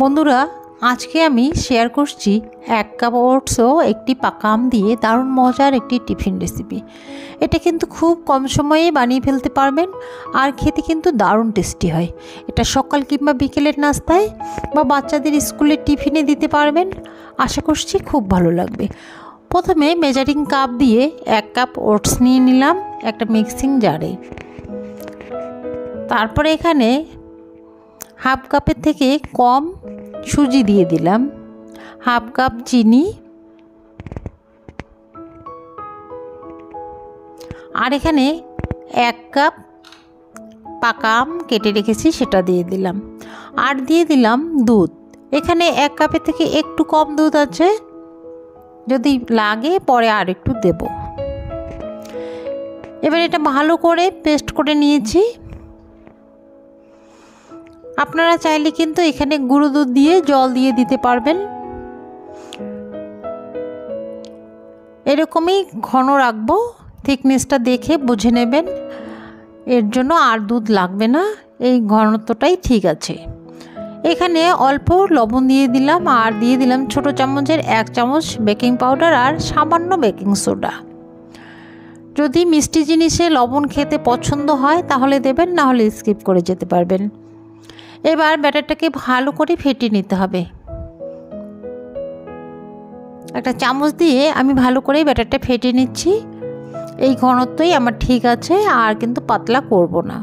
বন্ধুরা, আজকে আমি শেয়ার করছি 1 কাপ ওটস ও একটি পাকা আম দিয়ে দারুণ মজার একটি টিফিন রেসিপি। এটা কিন্তু খুব কম সময়ে বানিয়ে ফেলতে পারবেন আর খেতে কিন্তু দারুণ টেস্টি হয়। এটা সকাল কিংবা বিকেলের নাস্তায় বা বাচ্চাদের স্কুলের টিফিনে দিতে পারবেন। আশা করছি খুব ভালো লাগবে। প্রথমে মেজারিং কাপ দিয়ে 1 কাপ ওটস নিয়ে নিলাম একটা মিক্সিং জারে। তারপরে এখানে হাফ কাপের থেকে কম সুজি দিয়ে দিলাম, হাফ কাপ চিনি, আর এখানে 1 কাপ পাকা আম কেটে রেখেছি সেটা দিয়ে দিলাম, আর দিয়ে দিলাম দুধ। এখানে 1 কাপের থেকে একটু কম দুধ আছে, যদি লাগে পরে আর একটু দেব। এবার এটা ভালো করে পেস্ট করে নিয়েছি। আপনারা চাইলে কিন্তু এখানে গুঁড়ো দুধ দিয়ে জল দিয়ে দিতে পারবেন। এরকমই ঘন রাখবো, থিকনেসটা দেখে বুঝে নেবেন। এর জন্য আর দুধ লাগবে না, এই ঘনত্বটাই ঠিক আছে। এখানে অল্প লবণ দিয়ে দিলাম, আর দিয়ে দিলাম ছোট চামচের 1 চামচ বেকিং পাউডার আর সামান্য বেকিং সোডা। যদি মিষ্টি জিনিসে লবণ খেতে পছন্দ হয় তাহলে দেবেন, না হলে স্কিপ করে যেতে পারবেন। এবার ব্যাটারটাকে ভালো করে ফেটিয়ে নিতে হবে। একটা চামচ দিয়ে আমি ভালো করে ব্যাটারটা ফেটিয়ে নিচ্ছি। এই ঘনত্বই আমার ঠিক আছে, আর কিন্তু পাতলা করব না।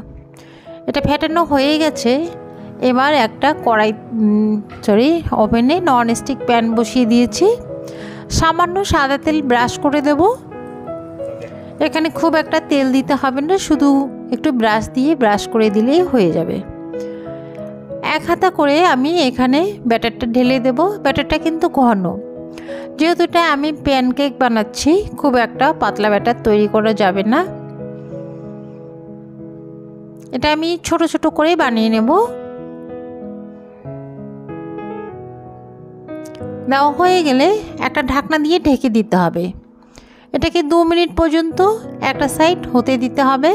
এটা ফেটানো হয়ে গেছে। এবার একটা ওভেনে ননস্টিক প্যান বসিয়ে দিয়েছি। সামান্য সাদা তেল ব্রাশ করে দেব। এখানে খুব একটা তেল দিতে হবে না, শুধু একটু ব্রাশ করে দিলেই হয়ে যাবে। 1 হাতা করে আমি এখানে ব্যাটারটা ঢেলে দেব। ব্যাটারটা কিন্তু ঘন, যেহেতু এটা আমি প্যানকেক বানাচ্ছি, খুব একটা পাতলা ব্যাটার তৈরি করা যাবে না। এটা আমি ছোট ছোট করে বানিয়ে নেব। দেওয়া হয়ে গেলে একটা ঢাকনা দিয়ে ঢেকে দিতে হবে। এটাকে 2 মিনিট পর্যন্ত একটা সাইড হতে দিতে হবে।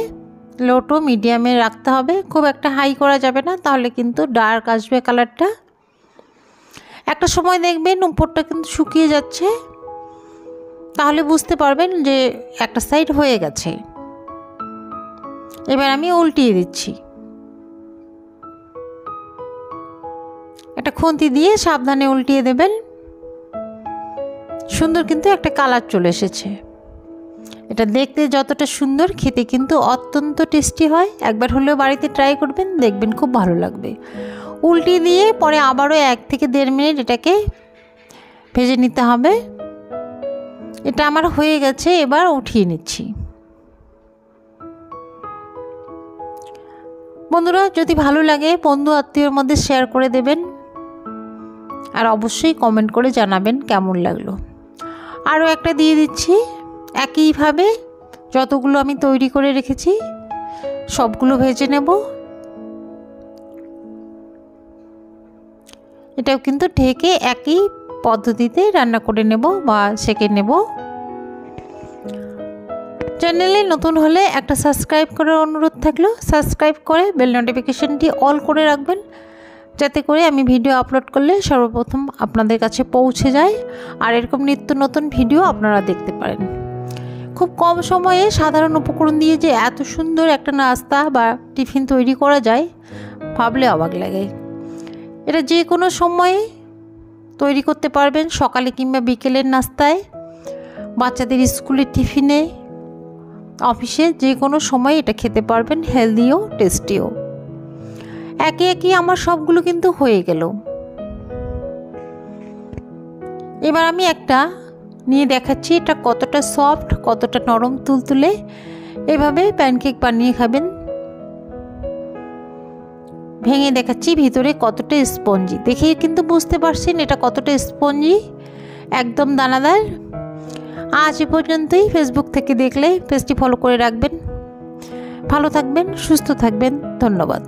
লো টু মিডিয়ামে রাখতে হবে, খুব একটা হাই করা যাবে না, তাহলে কিন্তু ডার্ক আসবে কালারটা। একটা সময় দেখবেন উপরটা কিন্তু শুকিয়ে যাচ্ছে, তাহলে বুঝতে পারবেন যে একটা সাইড হয়ে গেছে। এবার আমি উল্টিয়ে দিচ্ছি। একটা খুন্তি দিয়ে সাবধানে উল্টিয়ে দেবেন। সুন্দর কিন্তু একটা কালার চলে এসেছে। এটা দেখতে যতটা সুন্দর, খেতে কিন্তু অত্যন্ত টেস্টি হয়। একবার হলেও বাড়িতে ট্রাই করবেন, দেখবেন খুব ভালো লাগবে। উল্টিয়ে দিয়ে পরে আবারও 1 থেকে 1.5 মিনিট এটাকে ভেজে নিতে হবে। এটা আমার হয়ে গেছে, এবার উঠিয়ে নিচ্ছি। বন্ধুরা, যদি ভালো লাগে বন্ধু আত্মীয়র মধ্যে শেয়ার করে দেবেন, আর অবশ্যই কমেন্ট করে জানাবেন কেমন লাগলো। আরও একটা দিয়ে দিচ্ছি। একইভাবে যতগুলো আমি তৈরি করে রেখেছি সবগুলো ভেজে নেব। এটাও কিন্তু ঢেকে একই পদ্ধতিতে রান্না করে নেব বা সেঁকে নেব। চ্যানেলে নতুন হলে একটা সাবস্ক্রাইব করার অনুরোধ থাকলো। সাবস্ক্রাইব করে বেল নোটিফিকেশনটি অল করে রাখবেন, যাতে করে আমি ভিডিও আপলোড করলে সর্বপ্রথম আপনাদের কাছে পৌঁছে যায়, আর এরকম নিত্য নতুন ভিডিও আপনারা দেখতে পারেন। খুব কম সময়ে সাধারণ উপকরণ দিয়ে যে এত সুন্দর একটা নাস্তা বা টিফিন তৈরি করা যায়, ভাবলে অবাক লাগে। এটা যে কোনো সময়ে তৈরি করতে পারবেন, সকালে কিংবা বিকেলের নাস্তায়, বাচ্চাদের স্কুলের টিফিনে, অফিসে, যে কোনো সময় এটা খেতে পারবেন, হেলদিও টেস্টিও। একে একে আমার সবগুলো কিন্তু হয়ে গেল। এবার আমি একটা নিয়ে দেখাচ্ছি এটা কতটা সফট, কতটা নরম তুলতুলে। এভাবে প্যানকেক বানিয়ে খাবেন। ভেঙে দেখাচ্ছি ভিতরে কতটা স্পঞ্জি। দেখেই কিন্তু বুঝতে পারছেন এটা কতটা স্পঞ্জি, একদম দানাদার। আজ এ পর্যন্তই। ফেসবুক থেকে দেখলে পেজটি ফলো করে রাখবেন। ভালো থাকবেন, সুস্থ থাকবেন। ধন্যবাদ।